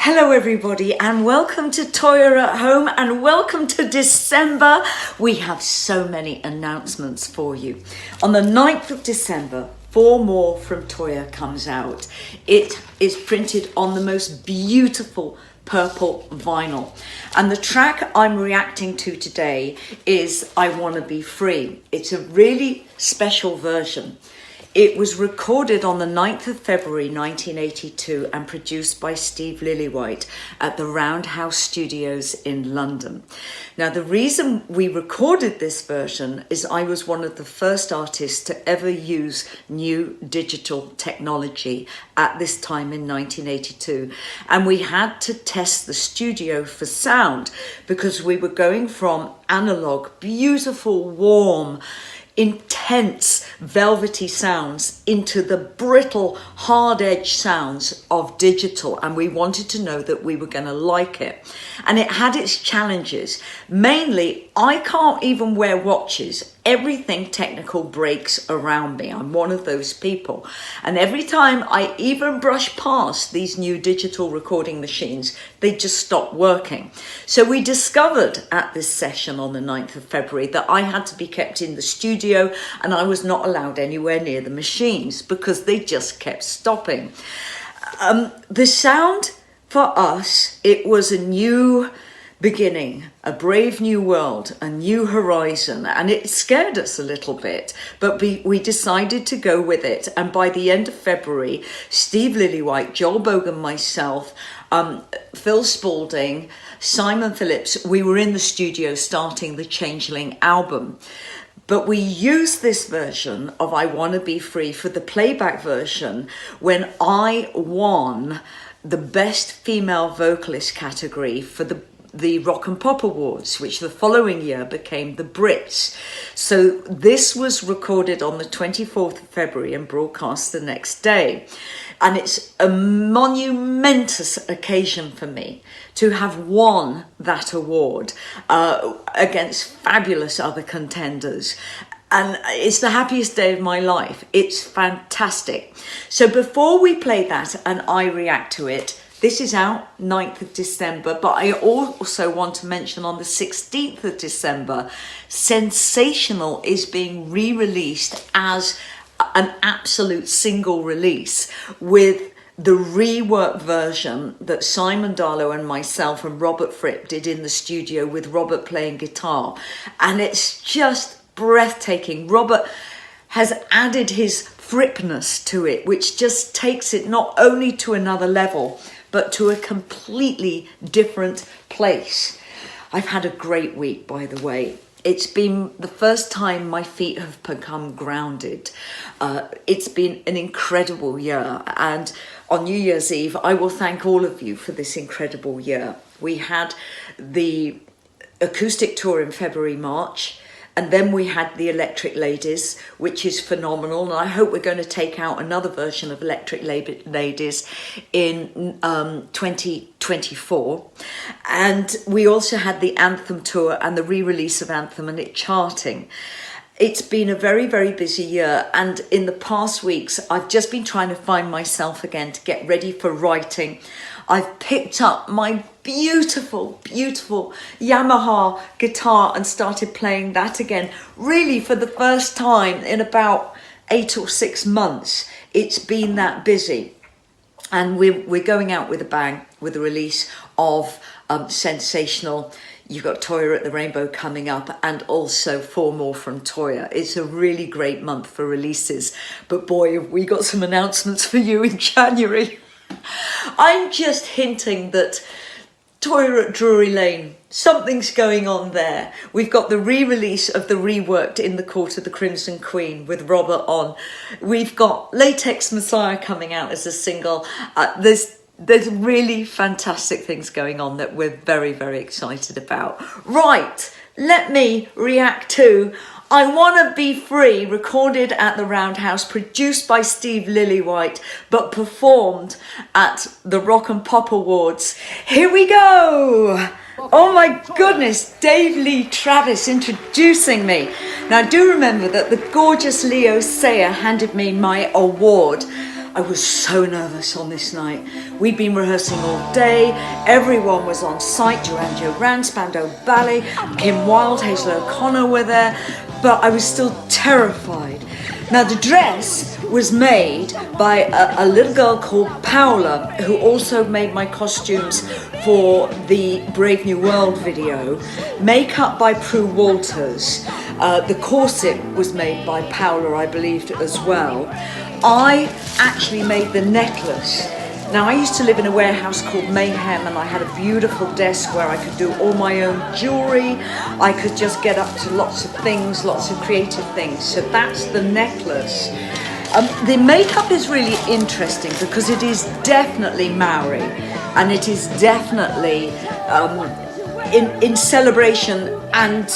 Hello everybody and welcome to Toyah at Home and welcome to December. We have so many announcements for you. On the 9th of December, 4 More from Toyah comes out. It is printed on the most beautiful purple vinyl. And the track I'm reacting to today is I Wanna Be Free. It's a really special version. It was recorded on the 9th of February 1982 and produced by Steve Lillywhite at the Roundhouse Studios in London. Now, the reason we recorded this version is I was one of the first artists to ever use new digital technology at this time in 1982. And we had to test the studio for sound because we were going from analog, beautiful, warm, intense velvety sounds into the brittle hard edge sounds of digital, and we wanted to know that we were going to like it. And it had its challenges. Mainly, I can't even wear watches. Everything technical breaks around me. I'm one of those people, and every time I even brush past these new digital recording machines, they just stop working. So we discovered at this session on the 9th of February that I had to be kept in the studio and I was not allowed anywhere near the machines because they just kept stopping. The sound for us, it was a new beginning, a brave new world, a new horizon, and it scared us a little bit, but we decided to go with it. And by the end of February, Steve Lillywhite, Joel Bogan, myself, Phil Spalding, Simon Phillips, we were in the studio starting the Changeling album. But we used this version of I Wanna Be Free for the playback version when I won the Best Female Vocalist category for the Rock and Pop Awards, which the following year became the Brits. So this was recorded on the 24th of February and broadcast the next day. And it's a monumentous occasion for me to have won that award against fabulous other contenders. And it's the happiest day of my life. It's fantastic. So before we play that and I react to it, this is out 9th of December, but I also want to mention on the 16th of December, Sensational is being re-released as an absolute single release with the reworked version that Simon Darlow and myself and Robert Fripp did in the studio with Robert playing guitar. And it's just breathtaking. Robert has added his Frippness to it, which just takes it not only to another level, but to a completely different place. I've had a great week, by the way. It's been the first time my feet have become grounded. It's been an incredible year. And on New Year's Eve, I will thank all of you for this incredible year. We had the acoustic tour in February, March. And then we had the Electric Ladies, which is phenomenal. And I hope we're going to take out another version of Electric Ladies in 2024. And we also had the Anthem tour and the re-release of Anthem and it charting. It's been a very, very busy year. And in the past weeks, I've just been trying to find myself again to get ready for writing. I've picked up my beautiful, beautiful Yamaha guitar and started playing that again, really for the first time in about 8 or 6 months. It's been that busy. And we're going out with a bang with the release of Sensational. You've got Toyah at the Rainbow coming up and also 4 More from Toyah. It's a really great month for releases. But boy, have we got some announcements for you in January. I'm just hinting that Toyah at Drury Lane, something's going on there. We've got the re-release of the reworked In the Court of the Crimson Queen with Robert on. We've got Latex Messiah coming out as a single. There's really fantastic things going on that we're very, very excited about. Right, let me react to I Wanna Be Free, recorded at the Roundhouse, produced by Steve Lillywhite, but performed at the Rock and Pop Awards. Here we go. Oh my goodness, Dave Lee Travis introducing me. Now do remember that the gorgeous Leo Sayer handed me my award I was so nervous on this night. We'd been rehearsing all day, everyone was on site, Duran Duran, Spandau Ballet, Kim Wilde, Hazel O'Connor were there, but I was still terrified. Now the dress was made by a little girl called Paula, who also made my costumes for the Brave New World video. Makeup by Prue Walters. The corset was made by Paula, I believe, as well. I actually made the necklace. Now, I used to live in a warehouse called Mayhem, and I had a beautiful desk where I could do all my own jewelry. I could just get up to lots of things, lots of creative things. So that's the necklace. The makeup is really interesting because it is definitely Maori, and it is definitely in celebration and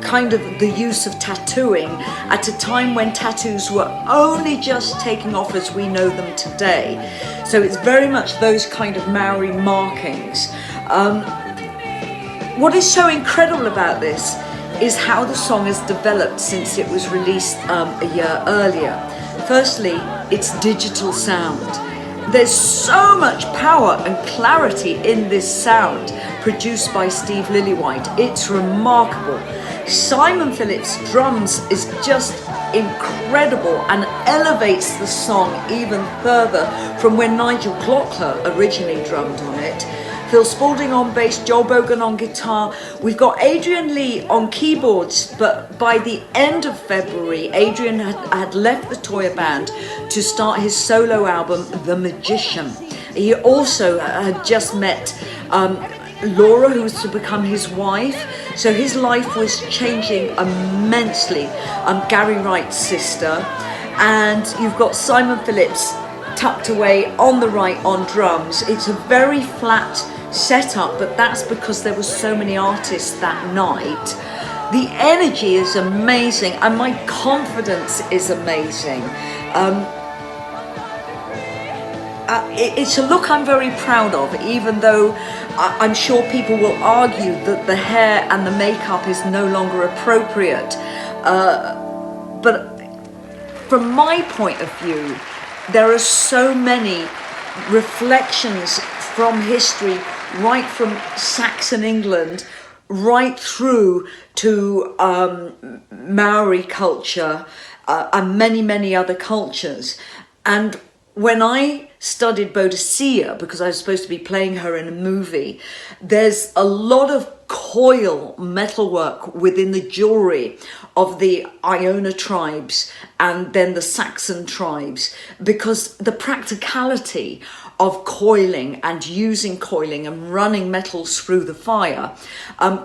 kind of the use of tattooing at a time when tattoos were only just taking off as we know them today. So it's very much those kind of Maori markings. What is so incredible about this is how the song has developed since it was released a year earlier. Firstly, its digital sound. There's so much power and clarity in this sound produced by Steve Lillywhite. It's remarkable. Simon Phillips' drums is just incredible and elevates the song even further from when Nigel Glockler originally drummed on it. Phil Spaulding on bass, Joel Bogan on guitar. We've got Adrian Lee on keyboards, but by the end of February, Adrian had left the Toyah band to start his solo album, The Magician. He also had just met Laura, who was to become his wife. So his life was changing immensely. Gary Wright's sister. And you've got Simon Phillips tucked away on the right on drums. It's a very flat setup, but that's because there were so many artists that night. The energy is amazing and my confidence is amazing. It's a look I'm very proud of, even though I'm sure people will argue that the hair and the makeup is no longer appropriate. But from my point of view, there are so many reflections from history, right from Saxon England, right through to Maori culture and many, many other cultures. And when I studied Bodicea, because I was supposed to be playing her in a movie, there's a lot of coil metalwork within the jewelry of the Iona tribes and then the Saxon tribes, because the practicality of coiling and using coiling and running metals through the fire,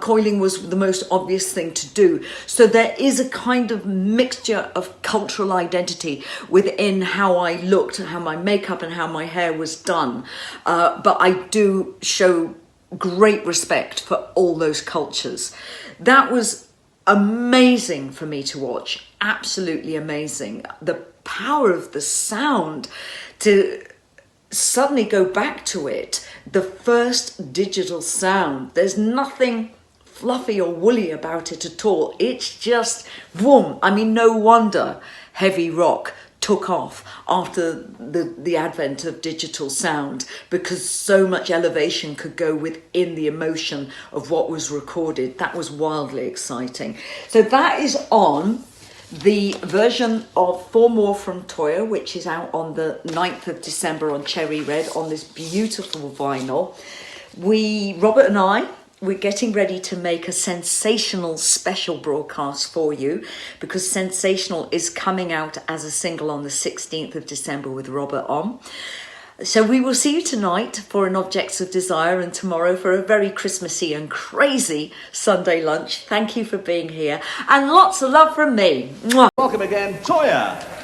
coiling was the most obvious thing to do. So there is a kind of mixture of cultural identity within how I looked, how my makeup and how my hair was done. But I do show great respect for all those cultures. That was amazing for me to watch, absolutely amazing. The power of the sound, to suddenly go back to it, the first digital sound. There's nothing fluffy or woolly about it at all. It's just boom. I mean, no wonder heavy rock took off after the advent of digital sound, because so much elevation could go within the emotion of what was recorded. That was wildly exciting. So that is on the version of Four More from Toyah, which is out on the 9th of December on Cherry Red on this beautiful vinyl. Robert and I, we're getting ready to make a Sensational special broadcast for you, because Sensational is coming out as a single on the 16th of December with Robert on. So we will see you tonight for an Objects of Desire, and tomorrow for a very Christmassy and crazy Sunday lunch. Thank you for being here, and lots of love from me. Mwah. Welcome again, Toyah.